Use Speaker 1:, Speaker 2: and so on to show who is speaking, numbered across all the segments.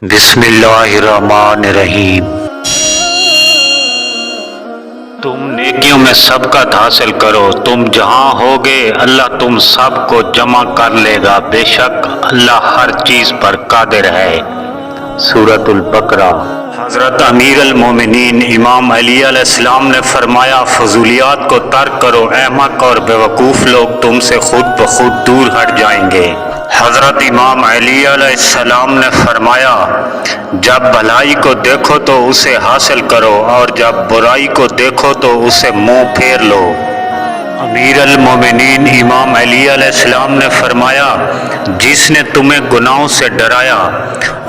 Speaker 1: बिस्मिल्लाहिर्रहमानिर्रहीम। तुम नेकियों में सबकत हासिल करो, तुम जहाँ होगे अल्लाह तुम सबको जमा कर लेगा, बेशक अल्लाह हर चीज पर कादिर है। सूरतुल बकरा। हजरत अमीर अल मोमिनीन इमाम अली अलैहिस्सलाम ने फरमाया, फजूलियात को तर्क करो, अहमक और बेवकूफ़ लोग तुमसे खुद ब खुद दूर हट जाएंगे। हजरत इमाम अली अलैहिस्सलाम ने फरमाया, जब भलाई को देखो तो उसे हासिल करो और जब बुराई को देखो तो उसे मुंह फेर लो। अमीर अल मोमिनीन इमाम अली अलैहिस्सलाम ने फरमाया, जिसने तुम्हें गुनाहों से डराया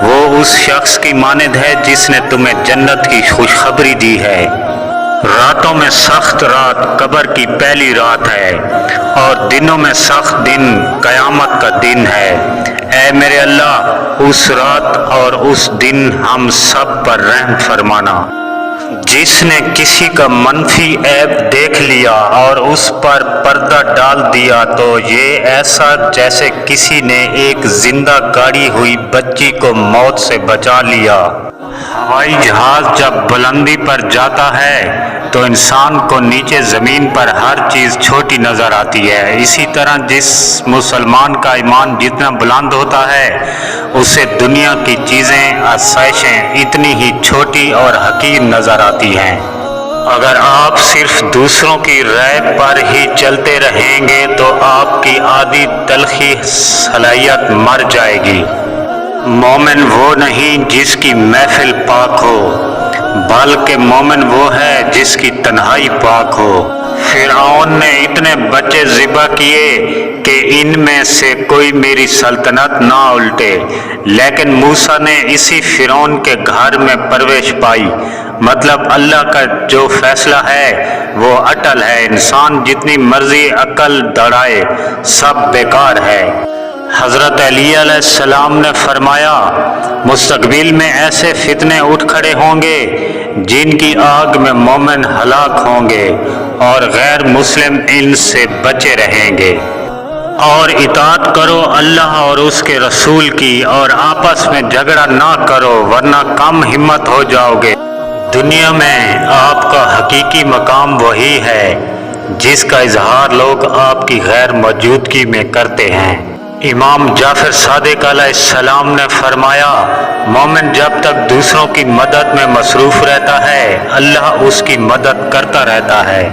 Speaker 1: वो उस शख्स की मानद है जिसने तुम्हें जन्नत की खुशखबरी दी है। रातों में सख्त रात कब्र की पहली रात है और दिनों में सख्त दिन कयामत का दिन है। ऐ मेरे अल्लाह, उस रात और उस दिन हम सब पर रहम फरमाना। जिसने किसी का मनफी ऐब देख लिया और उस पर पर्दा डाल दिया तो ये ऐसा जैसे किसी ने एक जिंदा गाड़ी हुई बच्ची को मौत से बचा लिया। हवाई जहाज जब बुलंदी पर जाता है तो इंसान को नीचे ज़मीन पर हर चीज़ छोटी नज़र आती है। इसी तरह जिस मुसलमान का ईमान जितना बुलंद होता है उसे दुनिया की चीज़ें आसाइशें इतनी ही छोटी और हकीर नज़र आती हैं। अगर आप सिर्फ दूसरों की राय पर ही चलते रहेंगे तो आपकी आधी तलखी सलाहियत मर जाएगी। मोमिन वो नहीं जिसकी महफिल पाक हो, बल्कि मोमिन वो है जिसकी तन्हाई पाक हो। फिरऔन ने इतने बच्चे ज़िबा किए कि इनमें से कोई मेरी सल्तनत ना उल्टे, लेकिन मूसा ने इसी फिरौन के घर में परवरिश पाई। मतलब अल्लाह का जो फैसला है वो अटल है। इंसान जितनी मर्जी अकल दौड़ाए सब बेकार है। हज़रत अली अलैहिस्सलाम ने फरमाया, मुस्तकबिल में ऐसे फितने उठ खड़े होंगे जिनकी आग में मोमिन हलाक होंगे और गैर मुस्लिम इनसे बचे रहेंगे। और इताअत करो अल्लाह और उसके रसूल की और आपस में झगड़ा ना करो वरना कम हिम्मत हो जाओगे। दुनिया में आपका हकीकी मकाम वही है जिसका इजहार लोग आपकी गैर मौजूदगी में करते हैं। इमाम जाफर सादिक अलैहिस्सलाम ने फरमाया, मोमिन जब तक दूसरों की मदद में मसरूफ़ रहता है अल्लाह उसकी मदद करता रहता है।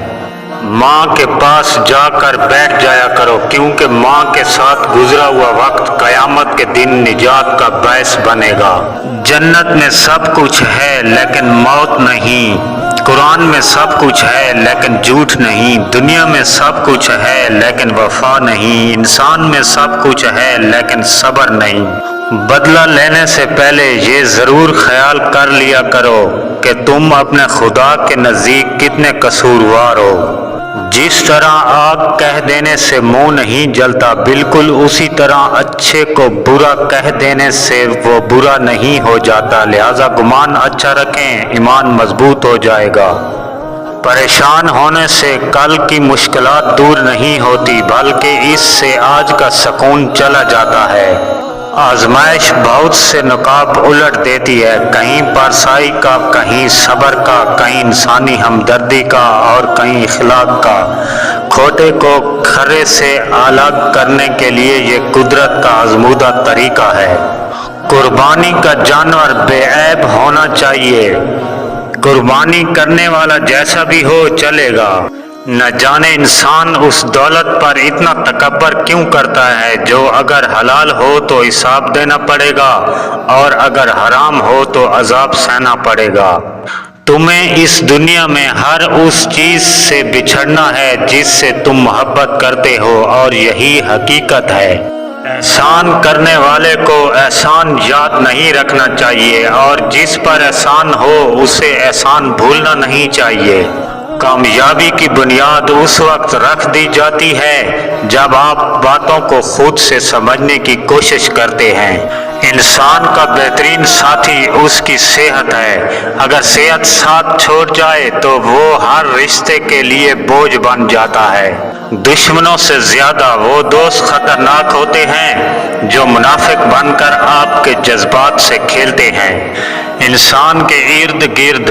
Speaker 1: माँ के पास जाकर बैठ जाया करो क्योंकि माँ के साथ गुजरा हुआ वक्त कयामत के दिन निजात का बायस बनेगा। जन्नत में सब कुछ है लेकिन मौत नहीं, कुरान में सब कुछ है लेकिन झूठ नहीं, दुनिया में सब कुछ है लेकिन वफा नहीं, इंसान में सब कुछ है लेकिन सब्र नहीं। बदला लेने से पहले ये ज़रूर ख्याल कर लिया करो कि तुम अपने खुदा के नज़दीक कितने कसूरवार हो। जिस तरह आग कह देने से मुंह नहीं जलता, बिल्कुल उसी तरह अच्छे को बुरा कह देने से वो बुरा नहीं हो जाता। लिहाजा गुमान अच्छा रखें, ईमान मजबूत हो जाएगा। परेशान होने से कल की मुश्किलात दूर नहीं होती बल्कि इससे आज का सुकून चला जाता है। आजमाइश बहुत से नकाब उलट देती है, कहीं परसाई का, कहीं सब्र का, कहीं इंसानी हमदर्दी का और कहीं इखलाक का। खोटे को खरे से अलग करने के लिए ये कुदरत का आजमूदा तरीका है। कुर्बानी का जानवर बेऐब होना चाहिए, कुर्बानी करने वाला जैसा भी हो चलेगा। न जाने इंसान उस दौलत पर इतना तकब्बर क्यों करता है जो अगर हलाल हो तो हिसाब देना पड़ेगा और अगर हराम हो तो अजाब सहना पड़ेगा। तुम्हें इस दुनिया में हर उस चीज से बिछड़ना है जिससे तुम मोहब्बत करते हो और यही हकीकत है। एहसान करने वाले को एहसान याद नहीं रखना चाहिए और जिस पर एहसान हो उसे एहसान भूलना नहीं चाहिए। कामयाबी की बुनियाद उस वक्त रख दी जाती है जब आप बातों को खुद से समझने की कोशिश करते हैं। इंसान का बेहतरीन साथी उसकी सेहत है, अगर सेहत साथ छोड़ जाए तो वो हर रिश्ते के लिए बोझ बन जाता है। दुश्मनों से ज्यादा वो दोस्त खतरनाक होते हैं जो मुनाफिक बनकर आपके जज्बात से खेलते हैं। इंसान के इर्द गिर्द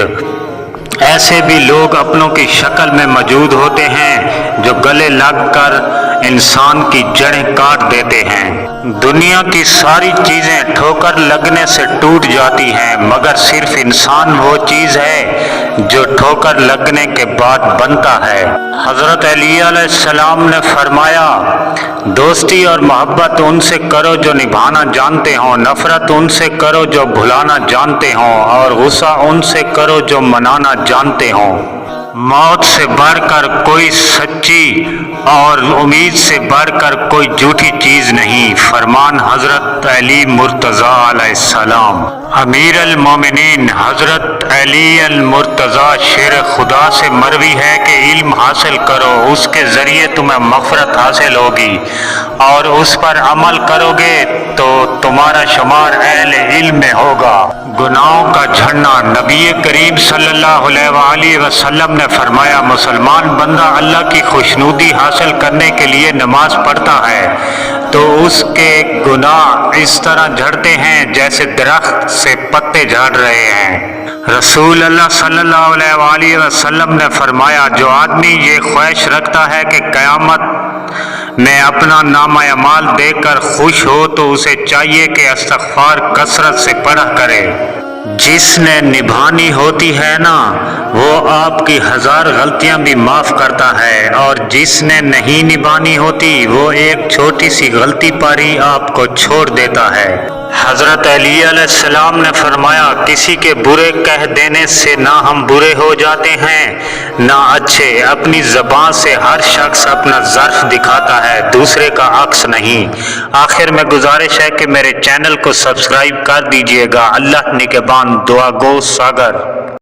Speaker 1: ऐसे भी लोग अपनों की शक्ल में मौजूद होते हैं जो गले लगकर इंसान की जड़ें काट देते हैं। दुनिया की सारी चीजें ठोकर लगने से टूट जाती हैं, मगर सिर्फ इंसान वो चीज है जो ठोकर लगने के बाद बनता है। हजरत अली अलैहिस्सलाम ने फरमाया, दोस्ती और मोहब्बत उनसे करो जो निभाना जानते हो, नफरत उनसे करो जो भुलाना जानते हो, और गुस्सा उनसे करो जो मनाना जानते हो। मौत से बढ़कर कोई सच्ची और उम्मीद से बढ़कर कोई झूठी चीज नहीं। फरमान हजरत अली मुर्तज़ा अलैहिस्सलाम। अमीर अल मोमिनीन हजरत अली अल मुर्तज़ा शेर खुदा से मरवी है कि इल्म हासिल करो, उसके जरिए तुम्हें मग़फ़िरत हासिल होगी, और उस पर अमल करोगे तो तुम्हारा शुमार अहले इल्म में होगा। गुनाहों का झड़ना। नबी करीम सल्लल्लाहु अलैहि वसल्लम ने फरमाया, मुसलमान बंदा अल्लाह की खुशनुदी हासिल करने के लिए नमाज पढ़ता है तो उसके गुनाह इस तरह झड़ते हैं जैसे दरख्त से पत्ते झड़ रहे हैं। रसूल अल्लाह सल्लल्लाहु अलैहि वसल्लम ने फरमाया, जो आदमी ये ख्वाहिश रखता है कि क़यामत में अपना नामा अमाल देखकर खुश हो तो उसे चाहिए कि इस्तग़फ़ार कसरत से पढ़ा करे। जिसने निभानी होती है ना, वो आपकी 1000 गलतियां भी माफ़ करता है, और जिसने नहीं निभानी होती वो एक छोटी सी गलती पर ही आपको छोड़ देता है। हजरत अली अलैहिस्सलाम ने फरमाया, किसी के बुरे कह देने से ना हम बुरे हो जाते हैं ना अच्छे। अपनी ज़बान से हर शख्स अपना ज़र्फ दिखाता है, दूसरे का अक्स नहीं। आखिर में गुजारिश है कि मेरे चैनल को सब्सक्राइब कर दीजिएगा। अल्लाह निगहबान। दुआ गो सागर।